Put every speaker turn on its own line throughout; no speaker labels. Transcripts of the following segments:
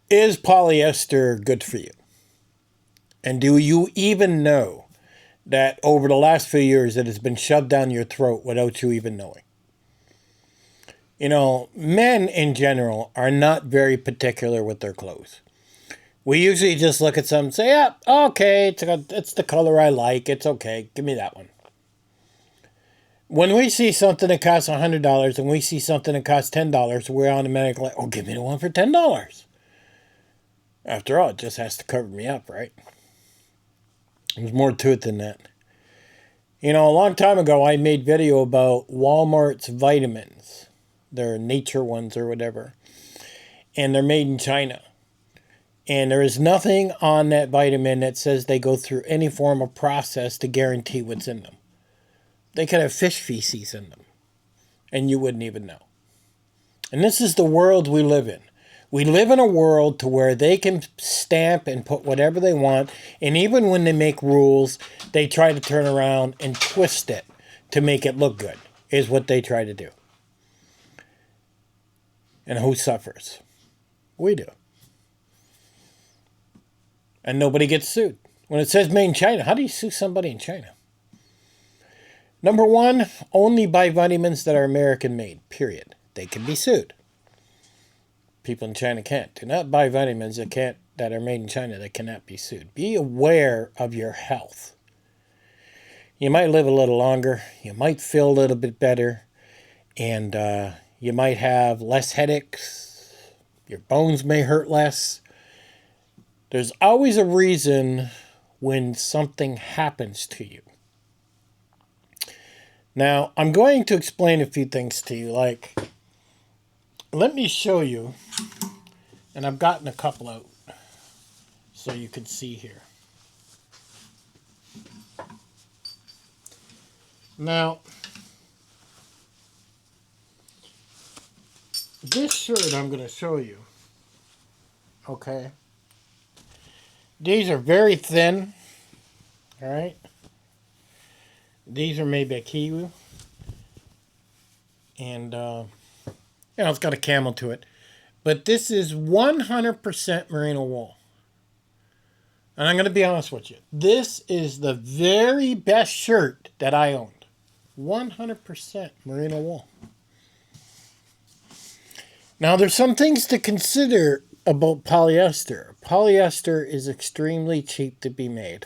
Is polyester good for you? And do you even know that over the last few years it has been shoved down your throat without you even knowing? You know, men in general are not very particular with their clothes. We usually just look at some and say, yeah, okay, it's the color I like. It's okay. Give me that one. When we see something that costs $100 and we see something that costs $10, we're automatically like, oh, give me the one for $10. After all, it just has to cover me up, right? There's more to it than that. You know, a long time ago, I made video about Walmart's vitamins. They're nature ones or whatever. And they're made in China. And there is nothing on that vitamin that says they go through any form of process to guarantee what's in them. They could have fish feces in them. And you wouldn't even know. And this is the world we live in. We live in a world to where they can stamp and put whatever they want. And even when they make rules, they try to turn around and twist it to make it look good, is what they try to do. And who suffers? We do. And nobody gets sued. When it says made in China, how do you sue somebody in China? Number one, only buy vitamins that are American made, period. They can be sued. People in China can't. Do not buy vitamins that are made in China that cannot be sued. Be aware of your health. You might live a little longer. You might feel a little bit better. And you might have less headaches. Your bones may hurt less. There's always a reason when something happens to you. Now, I'm going to explain a few things to you. Like, let me show you. And I've gotten a couple out so you can see here. Now, this shirt I'm going to show you, okay? These are very thin, all right? These are made by Kiwi. And, it's got a camel to it. But this is 100% merino wool. And I'm going to be honest with you. This is the very best shirt that I owned. 100% merino wool. Now, there's some things to consider about polyester. Polyester is extremely cheap to be made.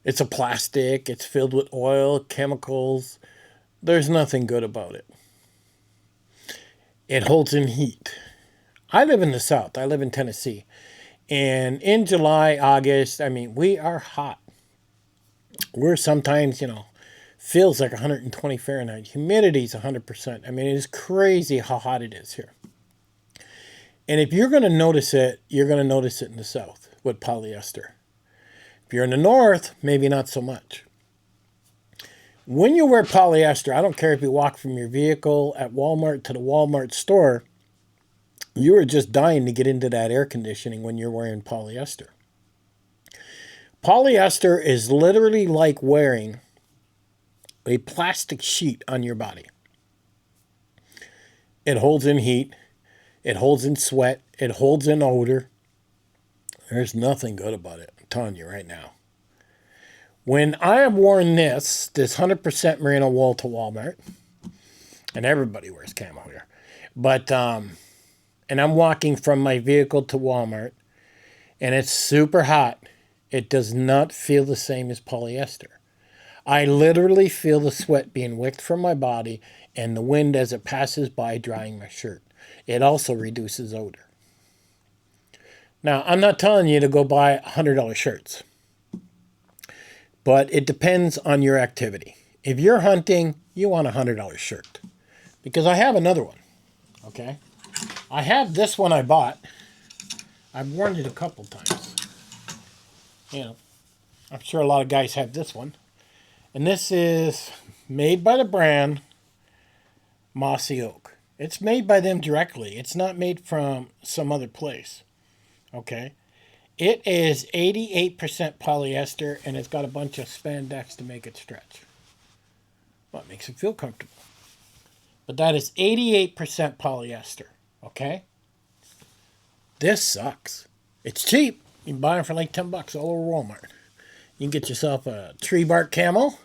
It's a plastic. It's filled with oil, chemicals. There's nothing good about it. It holds in heat. I live in the South. I live in Tennessee. And in July, August, we are hot. We're sometimes, feels like 120 Fahrenheit. Humidity's 100%. It is crazy how hot it is here. And if you're going to notice it, you're going to notice it in the South with polyester. If you're in the North, maybe not so much. When you wear polyester, I don't care if you walk from your vehicle at Walmart to the Walmart store, you are just dying to get into that air conditioning when you're wearing polyester. Polyester is literally like wearing a plastic sheet on your body. It holds in heat. It holds in sweat. It holds in odor. There's nothing good about it. I'm telling you right now. When I have worn this 100% merino wool to Walmart, and everybody wears camel here, but, and I'm walking from my vehicle to Walmart, and it's super hot, it does not feel the same as polyester. I literally feel the sweat being wicked from my body and the wind as it passes by drying my shirt. It also reduces odor. Now, I'm not telling you to go buy $100 shirts. But it depends on your activity. If you're hunting, you want a $100 shirt. Because I have another one. Okay? I have this one I bought. I've worn it a couple times. I'm sure a lot of guys have this one. And this is made by the brand Mossy Oak. It's made by them directly. It's not made from some other place. Okay? It is 88% polyester, and it's got a bunch of spandex to make it stretch. Well, it makes it feel comfortable. But that is 88% polyester, okay? This sucks. It's cheap. You can buy them for like $10 all over Walmart. You can get yourself a tree bark camo.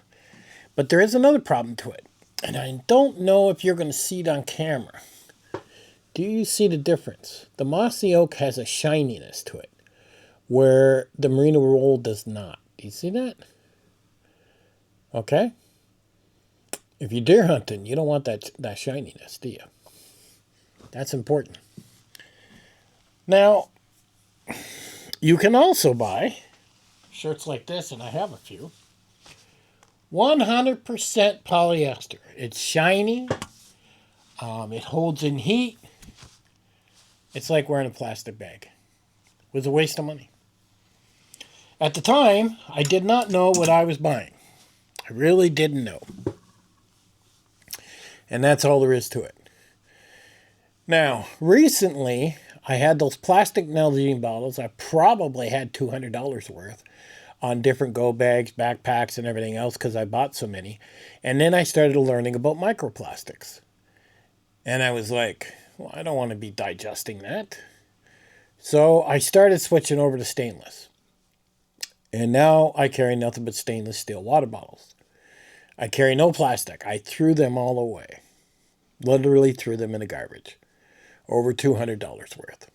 But there is another problem to it. And I don't know if you're going to see it on camera. Do you see the difference? The mossy oak has a shininess to it, where the merino wool does not. Do you see that? Okay? If you're deer hunting, you don't want that shininess, do you? That's important. Now, you can also buy shirts like this, and I have a few. 100% polyester. It's shiny. It holds in heat. It's like wearing a plastic bag. It was a waste of money. At the time, I did not know what I was buying. I really didn't know. And that's all there is to it. Now, recently, I had those plastic Nalgene bottles. I probably had $200 worth on different go bags, backpacks, and everything else because I bought so many. And then I started learning about microplastics. And I was like, well, I don't want to be digesting that. So I started switching over to stainless. And now I carry nothing but stainless steel water bottles. I carry no plastic. I threw them all away. Literally threw them in the garbage. Over $200 worth.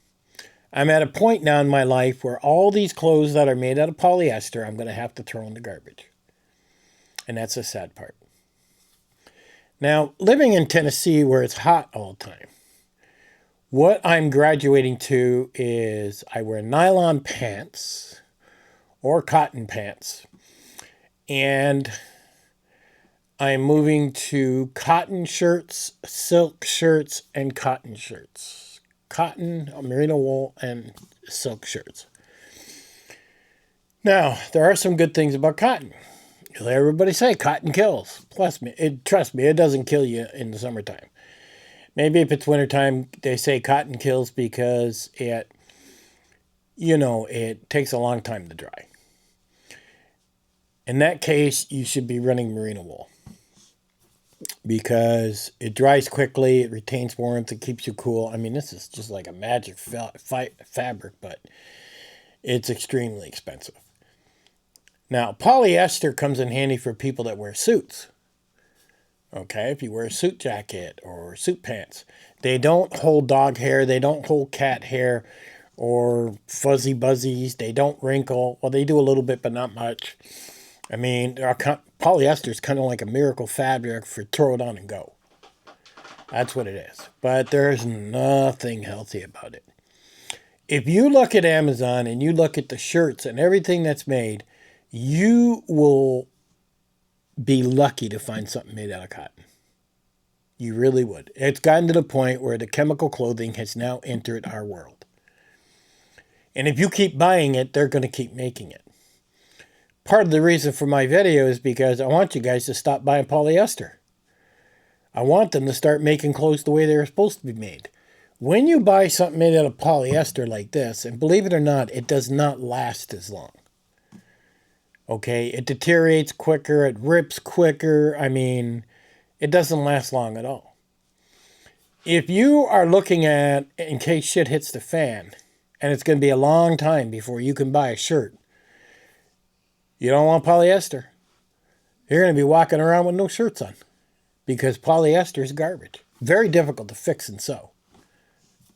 I'm at a point now in my life where all these clothes that are made out of polyester, I'm going to have to throw in the garbage. And that's the sad part. Now, living in Tennessee where it's hot all the time, what I'm graduating to is I wear nylon pants or cotton pants. And I'm moving to cotton shirts, silk shirts, and cotton shirts. Cotton, merino wool, and silk shirts. Now, there are some good things about cotton. You'll hear everybody say cotton kills. Trust me, it doesn't kill you in the summertime. Maybe if it's wintertime, they say cotton kills because it takes a long time to dry. In that case, you should be running merino wool because it dries quickly, it retains warmth, it keeps you cool. I mean, this is just like a magic fabric, but it's extremely expensive. Now, polyester comes in handy for people that wear suits. Okay, if you wear a suit jacket or suit pants, they don't hold dog hair, they don't hold cat hair or fuzzy buzzies, they don't wrinkle. Well, they do a little bit, but not much. I mean, polyester is kind of like a miracle fabric for throw it on and go. That's what it is. But there's nothing healthy about it. If you look at Amazon and you look at the shirts and everything that's made, you will be lucky to find something made out of cotton. You really would. It's gotten to the point where the chemical clothing has now entered our world. And if you keep buying it, they're going to keep making it. Part of the reason for my video is because I want you guys to stop buying polyester. I want them to start making clothes the way they're supposed to be made. When you buy something made out of polyester like this, and believe it or not, it does not last as long. Okay, it deteriorates quicker, it rips quicker. I mean, it doesn't last long at all. If you are looking at, in case shit hits the fan, and it's going to be a long time before you can buy a shirt, you don't want polyester. You're going to be walking around with no shirts on because polyester is garbage. Very difficult to fix and sew.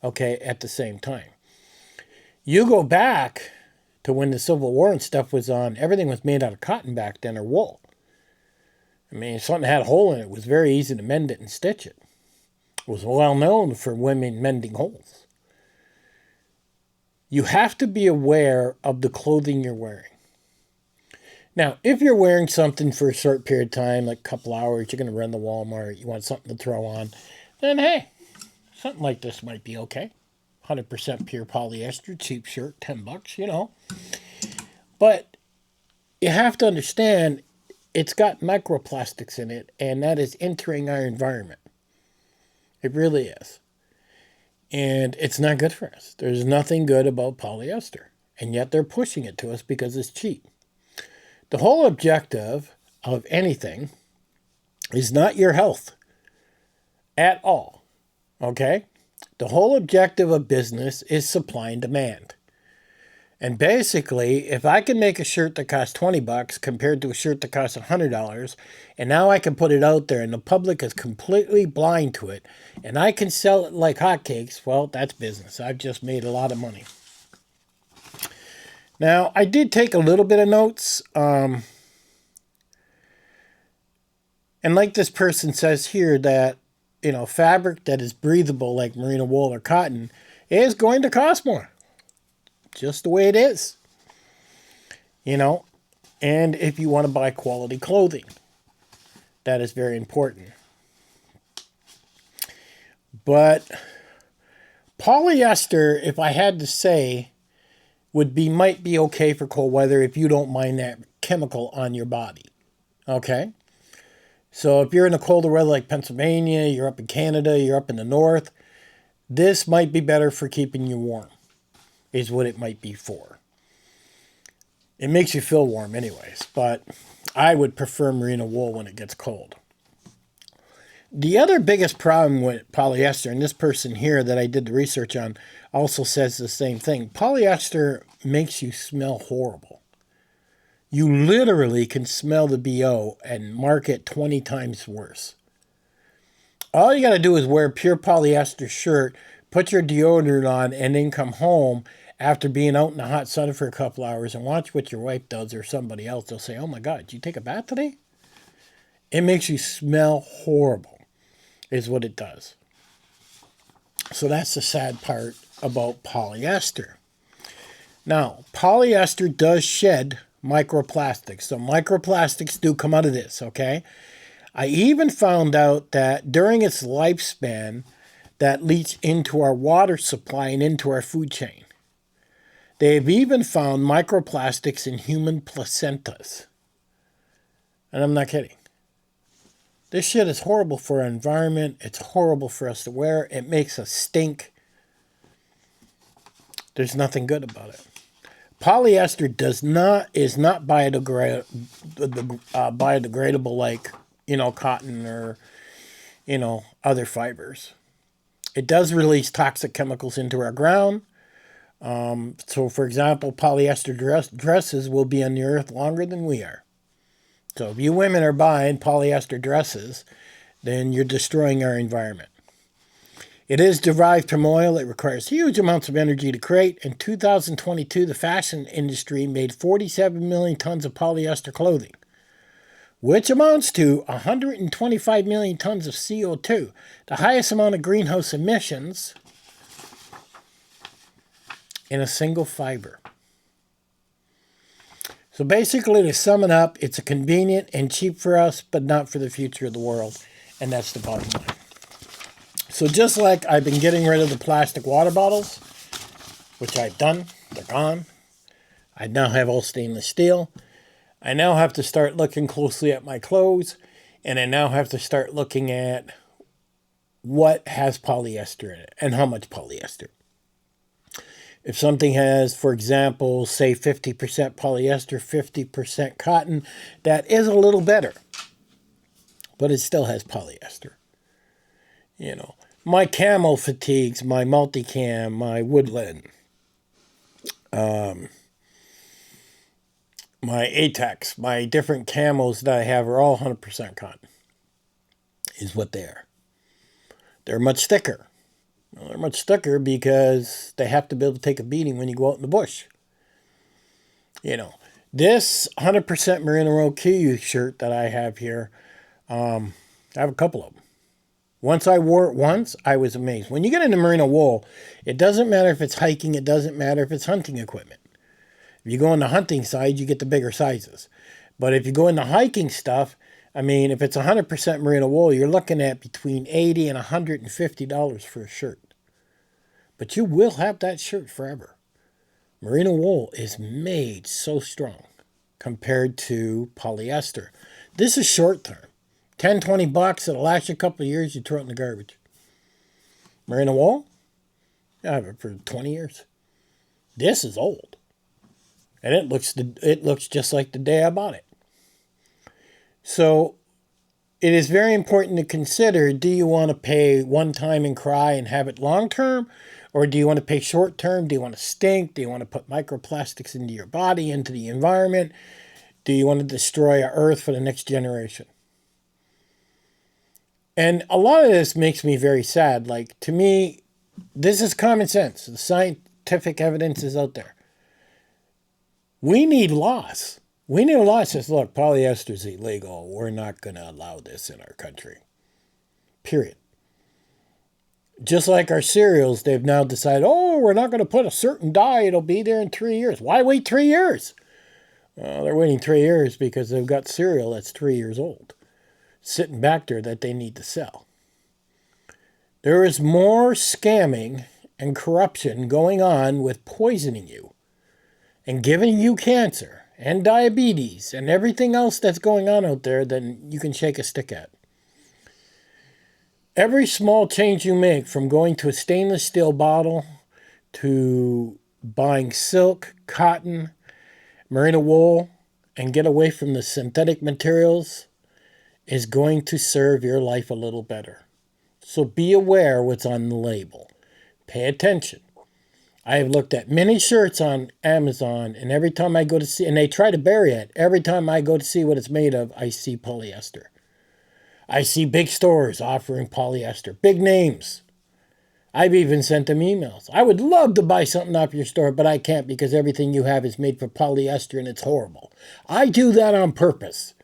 Okay, at the same time. You go back to when the Civil War and stuff was on, everything was made out of cotton back then or wool. I mean, if something had a hole in it, it was very easy to mend it and stitch it. It was well known for women mending holes. You have to be aware of the clothing you're wearing. Now, if you're wearing something for a short period of time, like a couple hours, you're going to run to Walmart, you want something to throw on, then hey, something like this might be okay. 100% pure polyester, cheap shirt, $10, But you have to understand it's got microplastics in it, and that is entering our environment. It really is. And it's not good for us. There's nothing good about polyester. And yet they're pushing it to us because it's cheap. The whole objective of anything is not your health at all. Okay? The whole objective of business is supply and demand. And basically, if I can make a shirt that costs 20 bucks compared to a shirt that costs $100, and now I can put it out there and the public is completely blind to it, and I can sell it like hotcakes, well, that's business. I've just made a lot of money. Now, I did take a little bit of notes. And like this person says here that, fabric that is breathable like merino wool or cotton is going to cost more. Just the way it is. And if you want to buy quality clothing, that is very important. But polyester, if I had to say, might be okay for cold weather if you don't mind that chemical on your body. Okay? So if you're in a colder weather like Pennsylvania, you're up in Canada, you're up in the north, this might be better for keeping you warm, is what it might be for. It makes you feel warm anyways, but I would prefer merino wool when it gets cold. The other biggest problem with polyester, and this person here that I did the research on also says the same thing. Polyester makes you smell horrible. You literally can smell the BO and mark it 20 times worse. All you got to do is wear a pure polyester shirt, put your deodorant on, and then come home after being out in the hot sun for a couple hours and watch what your wife does or somebody else. They'll say, "Oh my God, did you take a bath today?" It makes you smell horrible, is what it does. So that's the sad part about polyester. Now, polyester does shed microplastics. So microplastics do come out of this, okay? I even found out that during its lifespan, that leaks into our water supply and into our food chain. They've even found microplastics in human placentas. And I'm not kidding. This shit is horrible for our environment. It's horrible for us to wear. It makes us stink. There's nothing good about it. Polyester is not biodegradable like, cotton or, other fibers. It does release toxic chemicals into our ground. So, for example, polyester dresses will be on the earth longer than we are. So if you women are buying polyester dresses, then you're destroying our environment. It is derived from oil. It requires huge amounts of energy to create. In 2022, the fashion industry made 47 million tons of polyester clothing, which amounts to 125 million tons of CO2, the highest amount of greenhouse emissions in a single fiber. So basically, to sum it up, it's convenient and cheap for us, but not for the future of the world. And that's the bottom line. So just like I've been getting rid of the plastic water bottles, which I've done, they're gone. I now have all stainless steel. I now have to start looking closely at my clothes, and I now have to start looking at what has polyester in it and how much polyester. If something has, for example, say 50% polyester, 50% cotton, that is a little better. But it still has polyester. My camo fatigues, my multicam, my woodland, my Atex, my different camos that I have are all 100% cotton, is what they are. They're much thicker. Well, they're much thicker because they have to be able to take a beating when you go out in the bush. This 100% Merino Wool Q shirt that I have here, I have a couple of them. Once I wore it once, I was amazed. When you get into merino wool, it doesn't matter if it's hiking, it doesn't matter if it's hunting equipment. If you go on the hunting side, you get the bigger sizes. But if you go into hiking stuff, if it's 100% merino wool, you're looking at between $80 and $150 for a shirt. But you will have that shirt forever. Merino wool is made so strong compared to polyester. This is short term. 10, 20 bucks, it'll last you a couple of years, you throw it in the garbage. Merino wool, I have it for 20 years. This is old. And it looks just like the day I bought it. So it is very important to consider, do you want to pay one time and cry and have it long term? Or do you want to pay short term? Do you want to stink? Do you want to put microplastics into your body, into the environment? Do you want to destroy our earth for the next generation? And a lot of this makes me very sad. Like, to me, this is common sense. The scientific evidence is out there. We need laws. We need a law that says, look, polyester is illegal. We're not going to allow this in our country. Period. Just like our cereals, they've now decided, oh, we're not going to put a certain dye. It'll be there in 3 years. Why wait 3 years? Well, they're waiting 3 years because they've got cereal that's 3 years old sitting back there that they need to sell. There is more scamming and corruption going on with poisoning you and giving you cancer and diabetes and everything else that's going on out there than you can shake a stick at. Every small change you make, from going to a stainless steel bottle to buying silk, cotton, merino wool, and get away from the synthetic materials, is going to serve your life a little better. So be aware what's on the label. Pay attention. I have looked at many shirts on Amazon, and every time I go to see, and they try to bury it, every time I go to see what it's made of, I see polyester. I see big stores offering polyester, big names. I've even sent them emails. I would love to buy something off your store, but I can't because everything you have is made for polyester and it's horrible. I do that on purpose.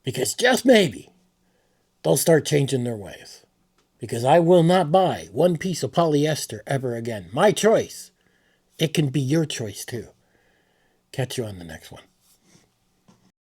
Because just maybe they'll start changing their ways. Because I will not buy one piece of polyester ever again. My choice. It can be your choice too. Catch you on the next one.